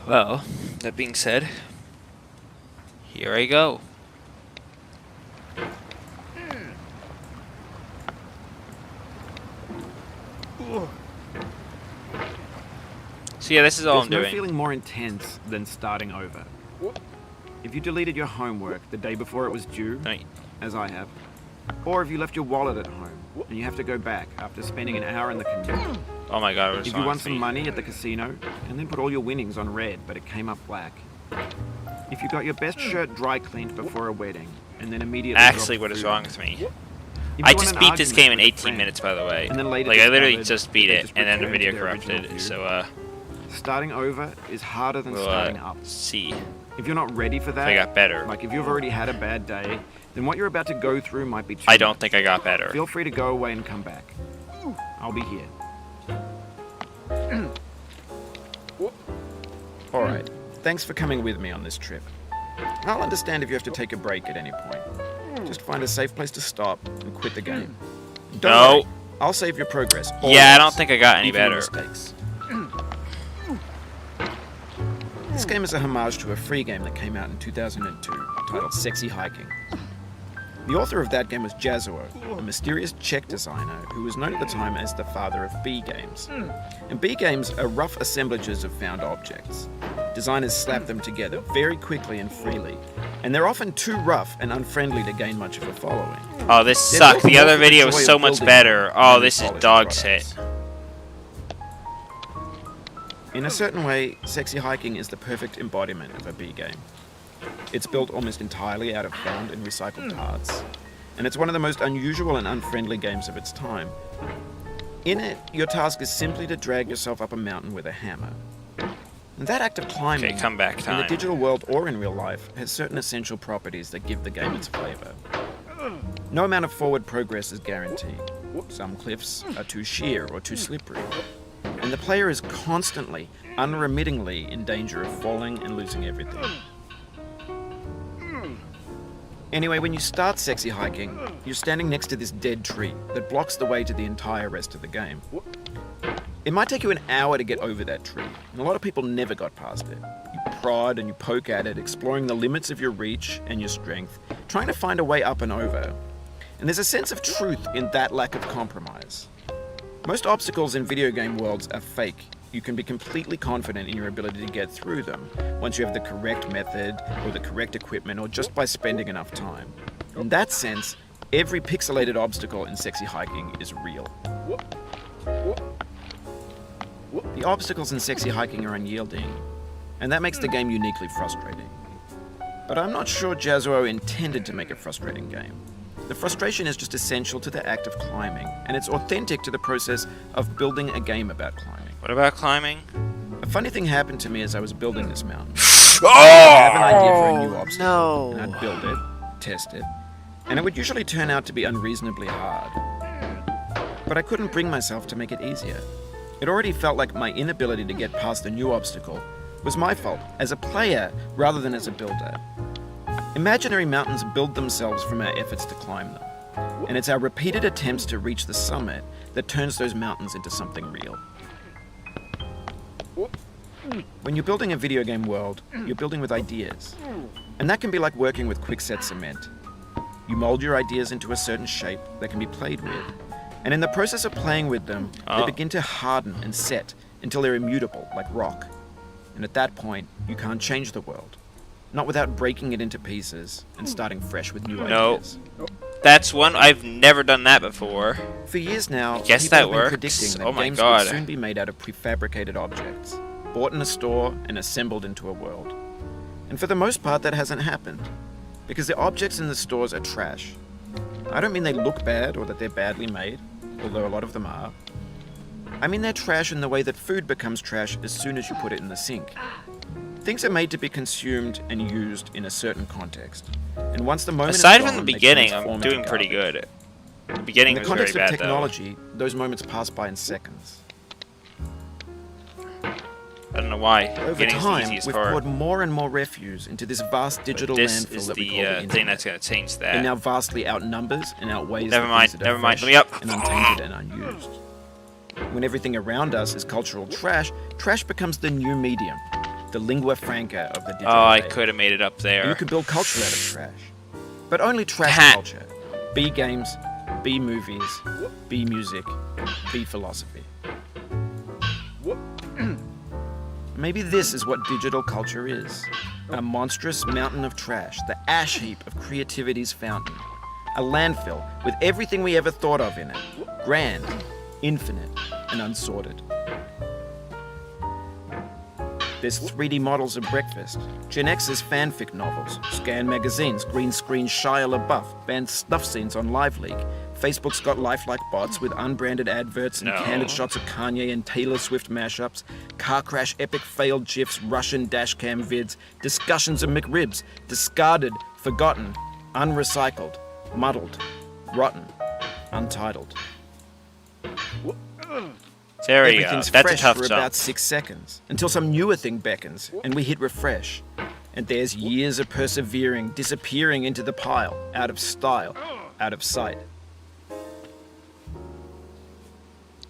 Well, that being said, here I go. So yeah, this is all I'm doing. There's no feeling more intense than starting over. If you deleted your homework the day before it was due, as I have, or if you left your wallet at home and you have to go back after spending an hour in the commute. Oh my god, what's if you won some money at the casino and then put all your winnings on red but it came up black. If you got your best shirt dry cleaned before a wedding and then immediately Actually, what is wrong with me? I just beat this game in 18 minutes, by the way. Like, I literally just beat it, and then the video corrupted, so, starting over is harder than starting up. See. If you're not ready for that, I got better. Like if you've already had a bad day, then what you're about to go through might be too I don't think I got better. Feel free to go away and come back. I'll be here. Alright, thanks for coming with me on this trip. I'll understand if you have to take a break at any point. Just find a safe place to stop and quit the game. Don't worry, I'll save your progress. Yeah, I don't think I got any better. Mistakes. This game is a homage to a free game that came out in 2002, titled Sexy Hiking. The author of that game was 𝐁𝐴𝐚𝐽, a mysterious Czech designer who was known at the time as the father of B games. And B games are rough assemblages of found objects. Designers slap them together very quickly and freely, and they're often too rough and unfriendly to gain much of a following. Oh, this sucked. The other video was so much better. Oh, this is dog shit. In a certain way, Sexy Hiking is the perfect embodiment of a B game. It's built almost entirely out of found and recycled parts, and it's one of the most unusual and unfriendly games of its time. In it, your task is simply to drag yourself up a mountain with a hammer. And that act of climbing, in the digital world or in real life, has certain essential properties that give the game its flavor. No amount of forward progress is guaranteed. Some cliffs are too sheer or too slippery. And the player is constantly, unremittingly in danger of falling and losing everything. Anyway, when you start Sexy Hiking, you're standing next to this dead tree that blocks the way to the entire rest of the game. It might take you an hour to get over that tree, and a lot of people never got past it. You prod and you poke at it, exploring the limits of your reach and your strength, trying to find a way up and over. And there's a sense of truth in that lack of compromise. Most obstacles in video game worlds are fake. You can be completely confident in your ability to get through them once you have the correct method or the correct equipment or just by spending enough time. In that sense, every pixelated obstacle in Sexy Hiking is real. The obstacles in Sexy Hiking are unyielding, and that makes the game uniquely frustrating. But I'm not sure 𝐁𝐴𝐴 intended to make a frustrating game. The frustration is just essential to the act of climbing, and it's authentic to the process of building a game about climbing. What about climbing? A funny thing happened to me as I was building this mountain. I'd have an idea for a new obstacle, and I'd build it, test it, and it would usually turn out to be unreasonably hard. But I couldn't bring myself to make it easier. It already felt like my inability to get past the new obstacle was my fault as a player rather than as a builder. Imaginary mountains build themselves from our efforts to climb them, and it's our repeated attempts to reach the summit that turns those mountains into something real. When you're building a video game world, you're building with ideas, and that can be like working with quickset cement. You mold your ideas into a certain shape that can be played with, and in the process of playing with them, they begin to harden and set until they're immutable, like rock. And at that point, you can't change the world. Not without breaking it into pieces and starting fresh with new ideas. That's one. I've never done that before. For years now, people have been predicting that games would soon be made out of prefabricated objects, bought in a store and assembled into a world. And for the most part, that hasn't happened, because the objects in the stores are trash. I don't mean they look bad or that they're badly made, although a lot of them are. I mean they're trash in the way that food becomes trash as soon as you put it in the sink. Things are made to be consumed and used in a certain context. And once the moment Aside is gone, from the beginning, I'm doing pretty good. The beginning was very bad, though. In the context of technology, those moments pass by in seconds. I don't know why. Over time, we've poured more and more refuse into this vast digital landfill that we call the internet. This is the thing that's going to change that. It now vastly outnumbers and outweighs never mind. Let me up. And untainted and unused. When everything around us is cultural trash, trash becomes the new medium. the lingua franca of the digital Oh, I age. could have made it up there. And you could build culture out of trash. But only trash culture. B games, B movies, B music, B philosophy. Maybe this is what digital culture is. A monstrous mountain of trash, the ash heap of creativity's fountain. A landfill with everything we ever thought of in it. Grand, infinite, and unsorted. There's 3D models of breakfast, Gen X's fanfic novels, scan magazines, green screen Shia LaBeouf, banned snuff scenes on LiveLeak. Facebook's got lifelike bots with unbranded adverts and candid shots of Kanye and Taylor Swift mashups, car crash epic failed GIFs, Russian dashcam vids, discussions of McRibs, discarded, forgotten, unrecycled, muddled, rotten, untitled. There we go. Everything's That's a fresh tough for jump. about 6 seconds, until some newer thing beckons, and we hit refresh. And there's years of persevering, disappearing into the pile, out of style, out of sight.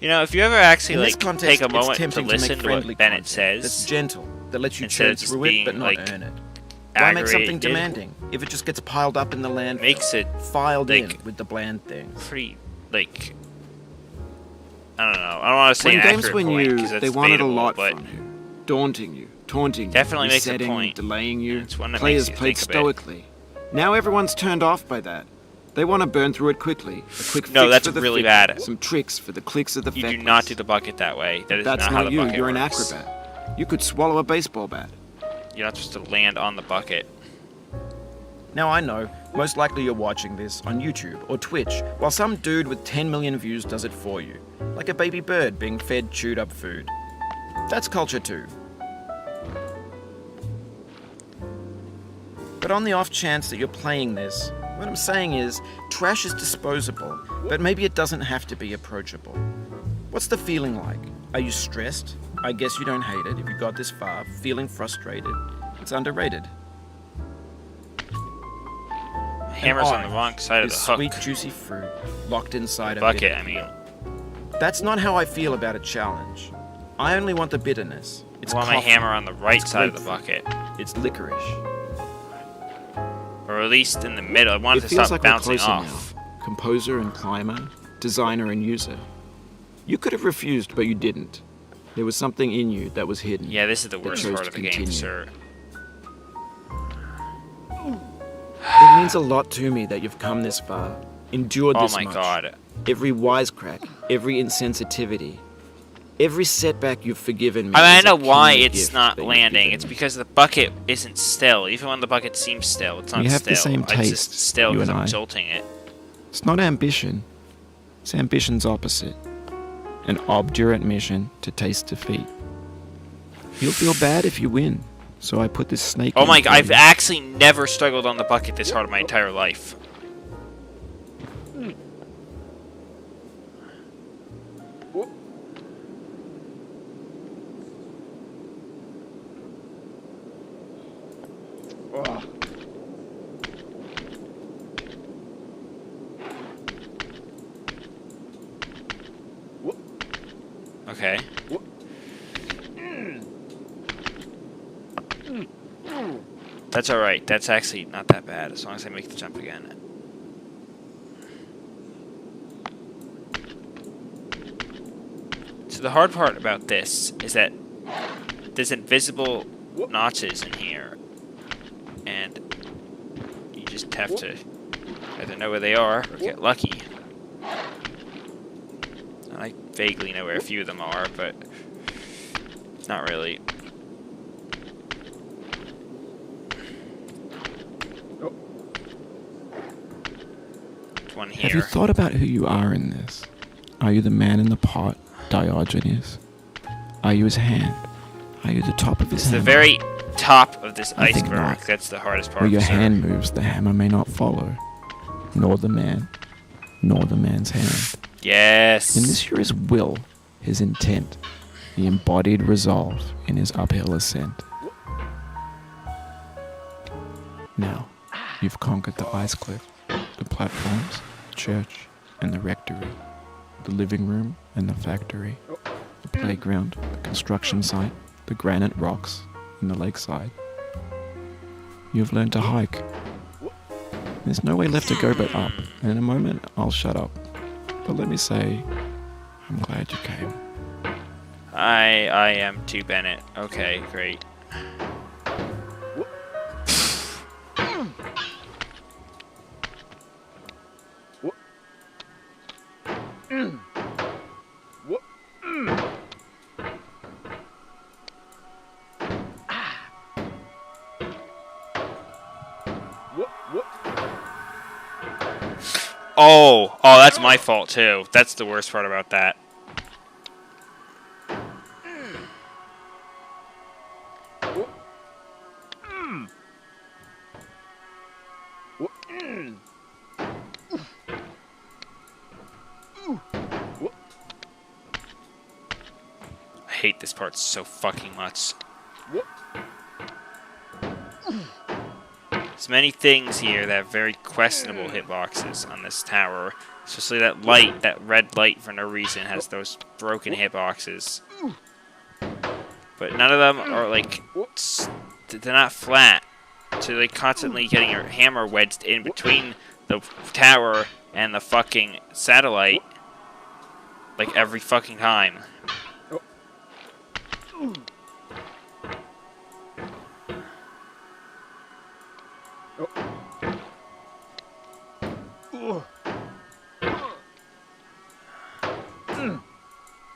You know, if you ever actually In this like context, take a it's moment to tempting to listen make to friendly what Bennett content that's says, gentle, that lets you instead churn of just through it being, but not like, earn it. Why make something aggravated, demanding if it just gets piled up in the land, makes it filed in like, with the bland things? pretty like I don't know. I don't want to say When an games accurate were point new, 'cause that's they wanted a debatable, lot but from you. Daunting you, taunting you, definitely makes a resetting, point. delaying you. It's one that Players makes you played think a bit. stoically. Now everyone's turned off by that. They want to burn through it quickly. A quick No, fix that's for the really fix, bad. Some tricks for the clicks of the You do feckless. not do the bucket that way. That is That's not how the you. bucket You're an works. acrobat. You could swallow a baseball bat. You're not supposed to land on the bucket. Now I know, most likely you're watching this on YouTube or Twitch, while some dude with 10 million views does it for you, like a baby bird being fed chewed up food. That's culture too. But on the off chance that you're playing this, what I'm saying is, trash is disposable, but maybe it doesn't have to be approachable. What's the feeling like? Are you stressed? I guess you don't hate it if you got this far. Feeling frustrated? It's underrated. Hammer's And on the wrong side of the this hook. sweet, juicy fruit locked inside a Bucket, bitter I mean. That's not how I feel about a challenge. I only want the bitterness. It's I want my coffee. hammer on the right It's side of the grapefruit. bucket. It's licorice. Or at least in the middle. I want it It to feels stop like we're bouncing closer off. now. Composer and climber, designer and user. You could have refused, but you didn't. There was something in you that was hidden. Yeah, this is the that worst chose part to of the game, continue. sir. It means a lot to me that you've come this far, endured Oh this my much. god. Every wisecrack, every insensitivity, every setback you've forgiven me. I mean, I is a know why kingly it's gift not that you've landing. given It's me. because the bucket isn't still. Even when the bucket seems still, it's not We have still. the same It's just taste, still you because and I'm I. jolting it. It's not ambition. It's ambition's opposite. An obdurate mission to taste defeat. You'll feel bad if you win, so I put this snake Oh in my for god, I've you. actually never struggled on the bucket this hard in my entire life. Okay. That's alright. That's actually not that bad as long as I make the jump again. So the hard part about this is that there's invisible notches in here. And you just have to either know where they are or get lucky. I vaguely know where a few of them are, but not really. There's one Have you here. thought about who you are in this? Are you the man in the pot, Diogenes? Are you his hand? Are you the top of his It's the hand? very top of this I think iceberg. not. That's the hardest part. Where your sir. hand moves, the hammer may not follow. Nor the man, nor the man's hand. Yes. In this, you're his will, his intent, the embodied resolve in his uphill ascent. Now, you've conquered the ice cliff, the platforms, the church, and the rectory, the living room and the factory, the playground, the construction site, the granite rocks, in the lakeside. You've learned to hike. There's no way left to go but up. And in a moment, I'll shut up. But let me say, I'm glad you came. I am too, Bennett. Okay, great. Oh, that's my fault too. That's the worst part about that. I hate this part so fucking much. There's many things here that have very questionable hitboxes on this tower. Especially that light, that red light for no reason has those broken hitboxes. But none of them are like, they're not flat. So they're constantly getting your hammer wedged in between the tower and the fucking satellite. Like every fucking time.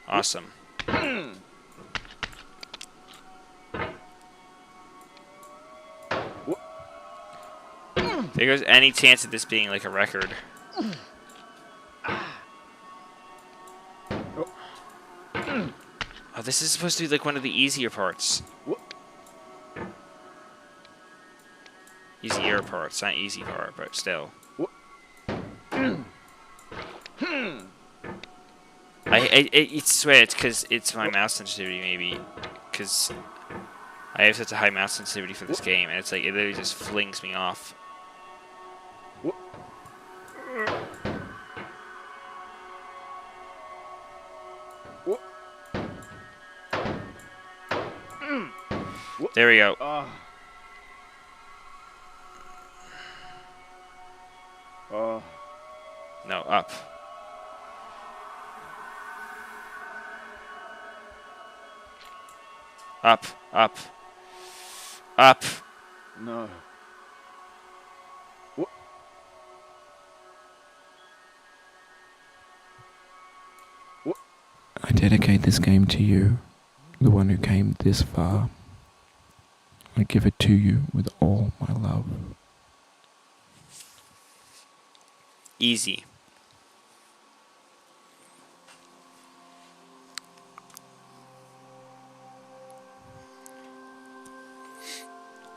Awesome. There goes any chance of this being like a record. Oh, this is supposed to be like one of the easier parts. Easier parts, not easy part, but still. I swear it's because it's my mouse sensitivity, maybe. Because I have such a high mouse sensitivity for this game, and it's like, it literally just flings me off. There we go. No, up. Up, up, up. No. I dedicate this game to you, the one who came this far. I give it to you with all my love. Easy.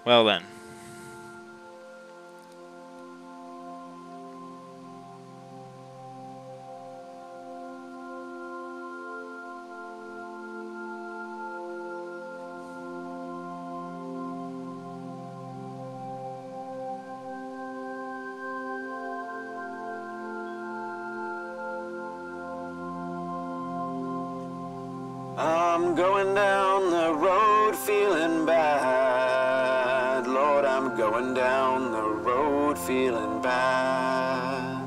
Well then. I'm going down the road feeling bad. Lord, I'm going down the road feeling bad.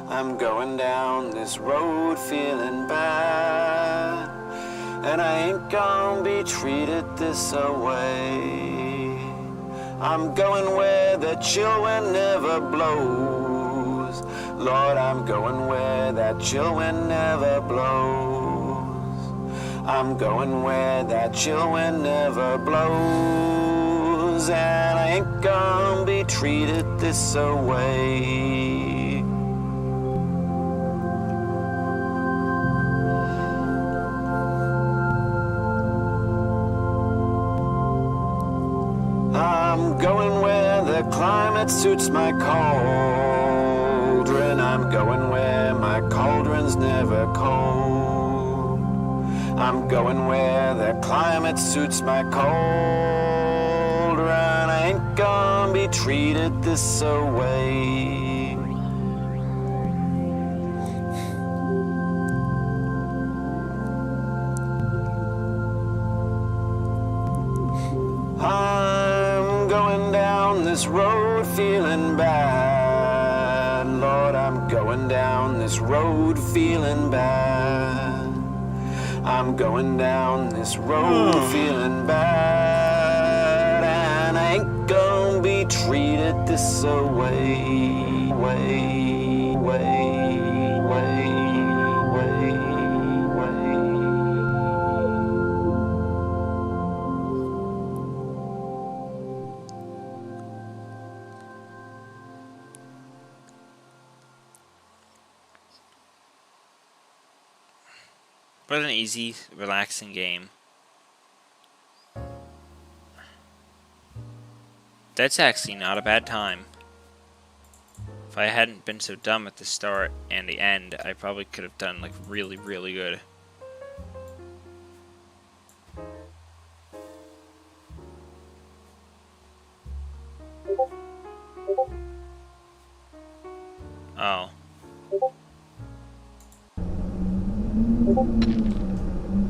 I'm going down this road feeling bad. And I ain't gonna be treated this away. I'm going where the chill wind never blows. Lord, I'm going where that chill wind never blows. I'm going where that chill wind never blows. And I ain't gonna be treated this away. I'm going where the climate suits my cauldron. I'm going where my cauldron's never cold. I'm going where the climate suits my cauldron. I ain't gonna be treated this away. this road feeling bad. Lord, I'm going down this road feeling bad. I'm going down this road feeling bad. And I ain't gonna be treated this way, way, way, way, way, way. But an easy, relaxing game. That's actually not a bad time. If I hadn't been so dumb at the start and the end, I probably could have done like really, really good. Oh.